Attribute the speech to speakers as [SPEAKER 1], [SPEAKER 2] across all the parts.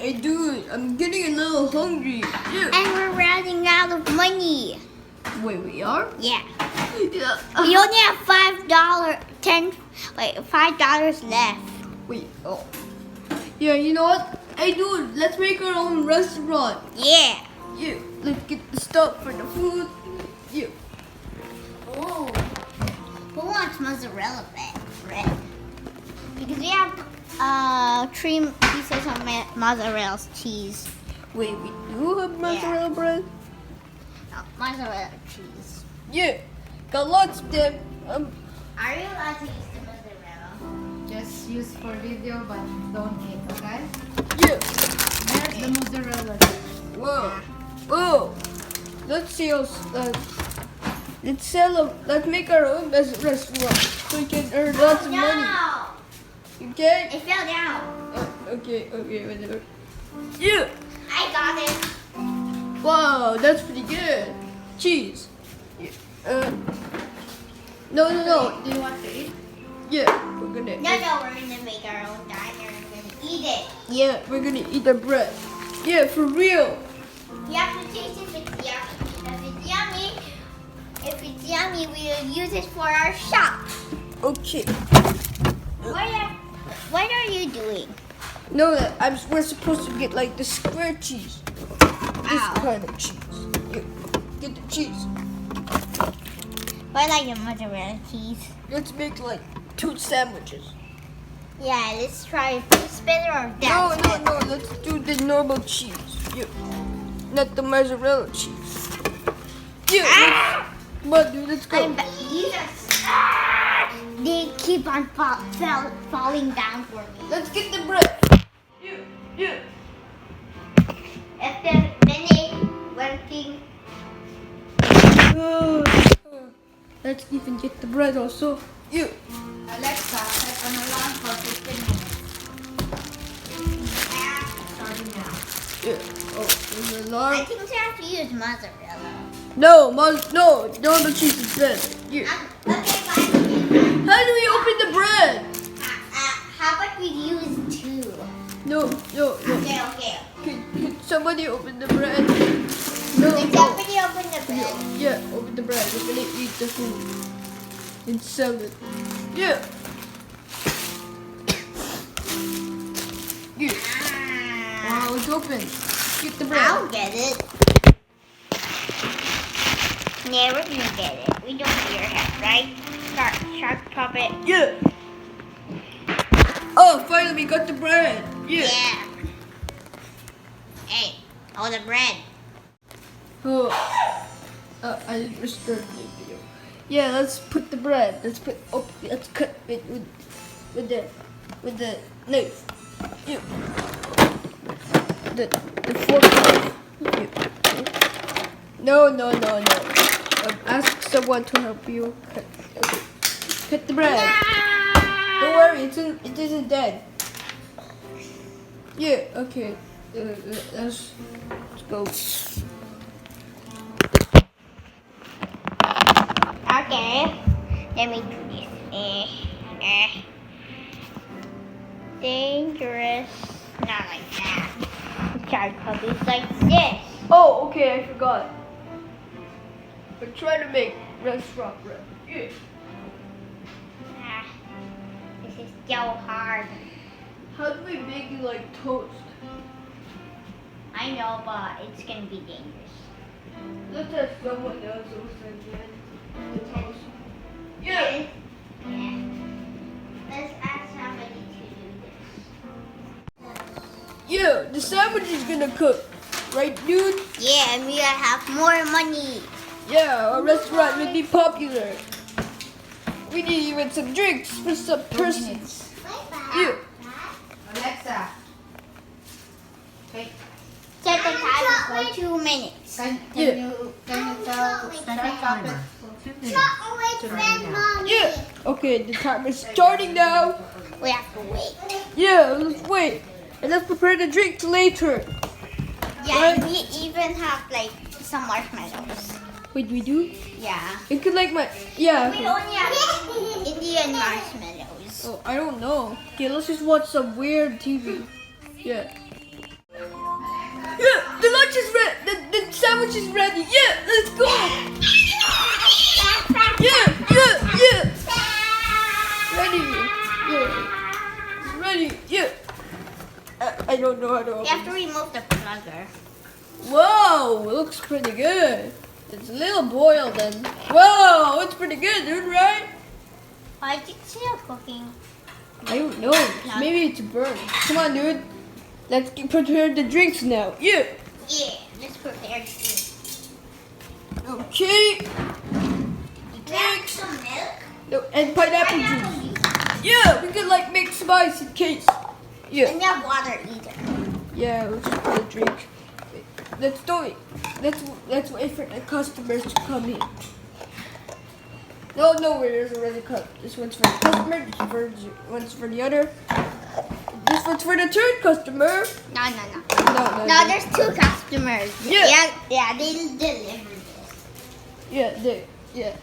[SPEAKER 1] Hey dude, I'm getting a little hungry. Yeah.
[SPEAKER 2] And we're running out of money.
[SPEAKER 1] Wait, we are?
[SPEAKER 2] Yeah.
[SPEAKER 1] Yeah.
[SPEAKER 2] We only have $5 left.
[SPEAKER 1] Wait, oh. Yeah, you know what? Hey dude, let's make our own restaurant.
[SPEAKER 2] Yeah.
[SPEAKER 1] Yeah, let's get the stuff for the food. Yeah.
[SPEAKER 2] Oh. Who wants mozzarella bread? Because we have 3 pieces of mozzarella cheese.
[SPEAKER 1] Wait, we do have mozzarella bread?
[SPEAKER 2] No, mozzarella cheese.
[SPEAKER 1] Yeah, got lots of them.
[SPEAKER 2] Are you allowed to use the mozzarella?
[SPEAKER 3] Just use for video, but don't eat, okay?
[SPEAKER 1] Yeah.
[SPEAKER 3] There's the mozzarella.
[SPEAKER 1] Whoa. Whoa. Let's see let's make our own restaurant so we can earn lots of money. Okay?
[SPEAKER 2] It fell down.
[SPEAKER 1] Okay, whatever. Yeah.
[SPEAKER 2] I got it.
[SPEAKER 1] Wow, that's pretty good. Cheese. Yeah. No.
[SPEAKER 3] Do you want to eat?
[SPEAKER 1] Yeah, we're gonna.
[SPEAKER 2] No, we're gonna make our own diner and we're gonna eat it.
[SPEAKER 1] Yeah, we're gonna eat the bread. Yeah, for real.
[SPEAKER 2] You have to taste if it's yummy. If it's yummy, we'll use it for our shop.
[SPEAKER 1] Okay.
[SPEAKER 2] What are you doing?
[SPEAKER 1] No, we're supposed to get like the square cheese. This kind of cheese. Yeah. Get the cheese.
[SPEAKER 2] I like the mozzarella cheese.
[SPEAKER 1] Let's make like 2 sandwiches.
[SPEAKER 2] Yeah, let's try this better or that.
[SPEAKER 1] No. Let's do the normal cheese. Yeah. Not the mozzarella cheese. Yeah. Come on, dude. Let's go.
[SPEAKER 2] They keep on falling down for me.
[SPEAKER 1] Let's get the bread. Yeah.
[SPEAKER 2] If the minute working.
[SPEAKER 1] Let's even get the bread also. Yeah.
[SPEAKER 3] Alexa, set an alarm for 15 minutes. Starting now.
[SPEAKER 1] Yeah. Oh, there's an
[SPEAKER 2] I
[SPEAKER 1] alarm.
[SPEAKER 2] think we have to use mozzarella.
[SPEAKER 1] No, normal cheese is better. Yeah.
[SPEAKER 2] Okay, fine.
[SPEAKER 1] How do we open the bread?
[SPEAKER 2] How about we use 2?
[SPEAKER 1] No.
[SPEAKER 2] Okay.
[SPEAKER 1] Could somebody open the bread? No.
[SPEAKER 2] Can somebody open the bread?
[SPEAKER 1] Yeah, open the bread. We're gonna eat the food and sell it. Yeah. Yeah. Wow, it's open. Get the bread.
[SPEAKER 2] I'll get it. Yeah, we're gonna get it. We don't need your help, right? Shark puppet.
[SPEAKER 1] Yeah. Oh, finally we got the bread. Yeah.
[SPEAKER 2] Hey, all the bread.
[SPEAKER 1] Oh. I didn't restart the video. Yeah, let's put the bread. Let's cut it with the knife. Yeah. The fork knife. Yeah. No. Ask someone to help you cut the bread. Don't worry, it isn't dead. Yeah, okay. Let's go.
[SPEAKER 2] Okay, let me do this. Dangerous. Not like that. The shark puppet's like this.
[SPEAKER 1] Oh, okay, I forgot. We're trying to make restaurant bread. Yeah.
[SPEAKER 2] This is so hard.
[SPEAKER 1] How do we make it like toast?
[SPEAKER 2] I know, but it's gonna be dangerous.
[SPEAKER 1] Let's have someone else open the toast. Yeah.
[SPEAKER 2] Let's ask somebody to do this.
[SPEAKER 1] Yeah, the sandwich is gonna cook. Right, dude?
[SPEAKER 2] Yeah, and we gotta have more money.
[SPEAKER 1] Yeah, our restaurant will be popular. We need even some drinks for some
[SPEAKER 3] 2
[SPEAKER 1] person.
[SPEAKER 3] minutes.
[SPEAKER 1] Yeah.
[SPEAKER 3] Alexa. Okay.
[SPEAKER 2] Set the timer for 2 minutes.
[SPEAKER 3] Can
[SPEAKER 1] Yeah.
[SPEAKER 3] you tell Shark Puppet?
[SPEAKER 1] Yeah. Okay, the time is starting now.
[SPEAKER 2] We have to wait.
[SPEAKER 1] Yeah, let's wait. And let's prepare the drinks later.
[SPEAKER 2] Yeah, and we even have like some marshmallows.
[SPEAKER 1] Wait, we do?
[SPEAKER 2] Yeah.
[SPEAKER 1] It could like yeah.
[SPEAKER 2] We only have Indian marshmallows.
[SPEAKER 1] Oh, I don't know. Okay, let's just watch some weird TV. Yeah. Yeah, the lunch is ready. The sandwich is ready. Yeah, let's go. Yeah. Ready. Yeah. Ready. Yeah. I don't know how to open
[SPEAKER 2] You have to remove the plugger.
[SPEAKER 1] Whoa, it looks pretty good. It's a little boiled and whoa, it's pretty good, dude, right?
[SPEAKER 2] Why is it still cooking?
[SPEAKER 1] I don't know. Maybe it's burned. Come on, dude. Let's prepare the drinks now. Yeah.
[SPEAKER 2] Yeah, let's prepare the drink.
[SPEAKER 1] Okay.
[SPEAKER 2] You grab some milk.
[SPEAKER 1] No, and pineapple juice. Yeah, we could like make some ice in case. Yeah.
[SPEAKER 2] And you have water either.
[SPEAKER 1] Yeah, let's just put a drink. Let's do it. Let's wait for the customers to come in. No, there's already cut. This one's for the customer. This one's for the other. This one's for the third customer.
[SPEAKER 2] No. No, there's two customers.
[SPEAKER 1] Yeah.
[SPEAKER 2] Yeah, they deliver this.
[SPEAKER 1] Yeah.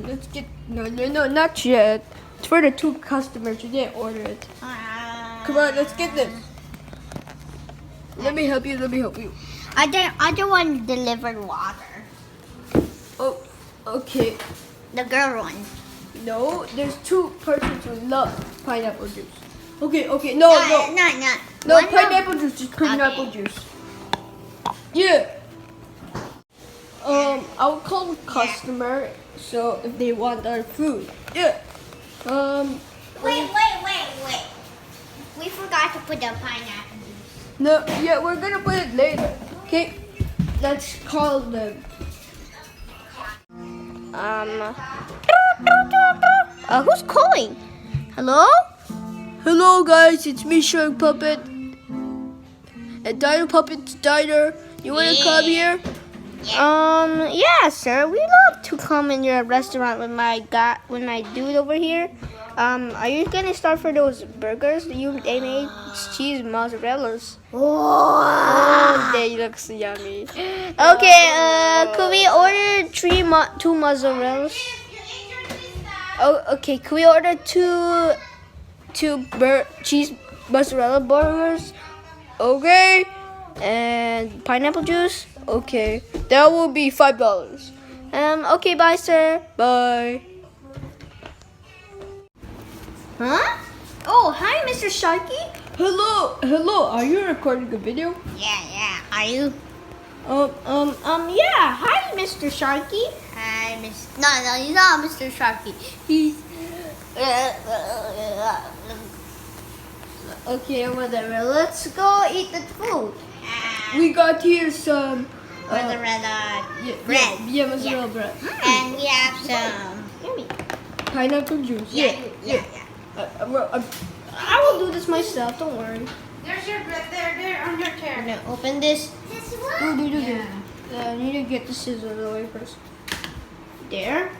[SPEAKER 1] Let's get no, not yet. It's for the two customers. You didn't order it. Come on, let's get this. Let me help you.
[SPEAKER 2] I don't want delivered water.
[SPEAKER 1] Oh, okay.
[SPEAKER 2] The girl one.
[SPEAKER 1] No, there's two persons who love pineapple juice. Okay. No. No,
[SPEAKER 2] One
[SPEAKER 1] pineapple juice, just pineapple juice. Yeah. I'll call the customer so if they want our food. Yeah.
[SPEAKER 2] Wait. We forgot to put the pineapple juice.
[SPEAKER 1] No, yeah, we're gonna put it later. Okay. Let's call them.
[SPEAKER 2] Who's calling? Hello?
[SPEAKER 1] Hello guys, it's me, Shark Puppet. At Dino Puppet's Diner. You wanna come here?
[SPEAKER 2] Yeah, sir. We love to come in your restaurant with my dude over here. Are you gonna start for those burgers they made? It's cheese mozzarellas. Oh, they look so yummy. Okay, could we order two mozzarellas? Oh, okay. Could we order two cheese mozzarella burgers? Okay. And pineapple juice? Okay. That will be $5. Okay, bye, sir. Bye. Huh? Oh, hi, Mr. Sharky.
[SPEAKER 1] Hello. Are you recording a video?
[SPEAKER 2] Yeah. Are you?
[SPEAKER 1] Yeah.
[SPEAKER 2] Hi, Mr. Sharky. Hi, Miss. No, he's not Mr. Sharky. He's. Okay, whatever. Let's go eat the food.
[SPEAKER 1] We got here some
[SPEAKER 2] Mozzarella bread.
[SPEAKER 1] Yeah, mozzarella bread.
[SPEAKER 2] And we have some
[SPEAKER 1] Pineapple juice.
[SPEAKER 2] Yeah.
[SPEAKER 1] I will do this myself. Don't worry.
[SPEAKER 3] There's your bread there on your chair.
[SPEAKER 2] I'm gonna open this.
[SPEAKER 1] Do. I need to get the scissors away first.
[SPEAKER 2] There.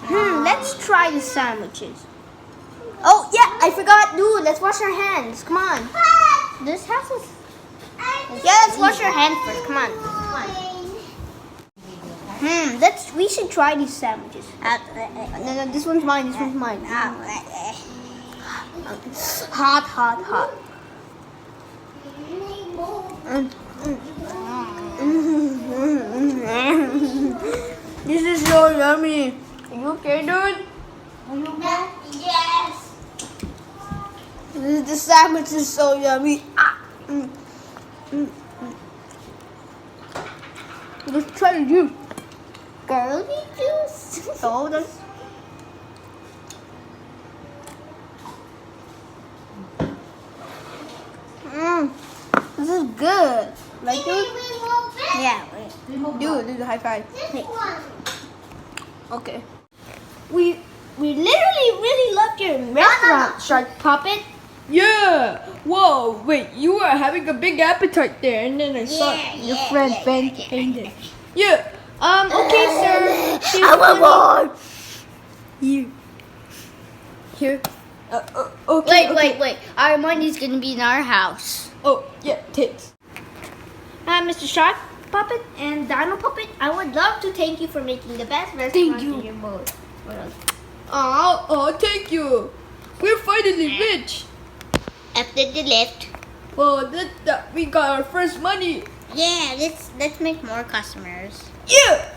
[SPEAKER 2] Let's try the sandwiches. Oh yeah, I forgot, dude. Let's wash our hands. Come on. This has a. Yeah, let's wash our hands first. Come on. We should try these sandwiches. No, this one's mine. Hot.
[SPEAKER 1] This is so yummy. Are you okay, dude?
[SPEAKER 2] Yes.
[SPEAKER 1] The sandwich is so yummy. Let's try the juice.
[SPEAKER 2] Girly juice.
[SPEAKER 1] Oh, that's. This is good. Like, dude?
[SPEAKER 2] Yeah.
[SPEAKER 1] Do the high five.
[SPEAKER 2] This one.
[SPEAKER 1] Okay.
[SPEAKER 2] We literally really loved your restaurant, Shark Puppet.
[SPEAKER 1] Yeah. Whoa. Wait. You were having a big appetite there, and then I saw your friend Ben painted. Yeah. Okay, sir.
[SPEAKER 2] I want more.
[SPEAKER 1] Here. Okay.
[SPEAKER 2] Wait. Our money's gonna be in our house.
[SPEAKER 1] Oh, yeah. Thanks.
[SPEAKER 2] Mr. Shark Puppet and Dino Puppet, I would love to thank you for making the best restaurant
[SPEAKER 1] you.
[SPEAKER 2] in your world.
[SPEAKER 1] Oh, thank you. We're finally rich.
[SPEAKER 2] After the lift.
[SPEAKER 1] Well, we got our first money.
[SPEAKER 2] Yeah, let's make more customers.
[SPEAKER 1] Yeah.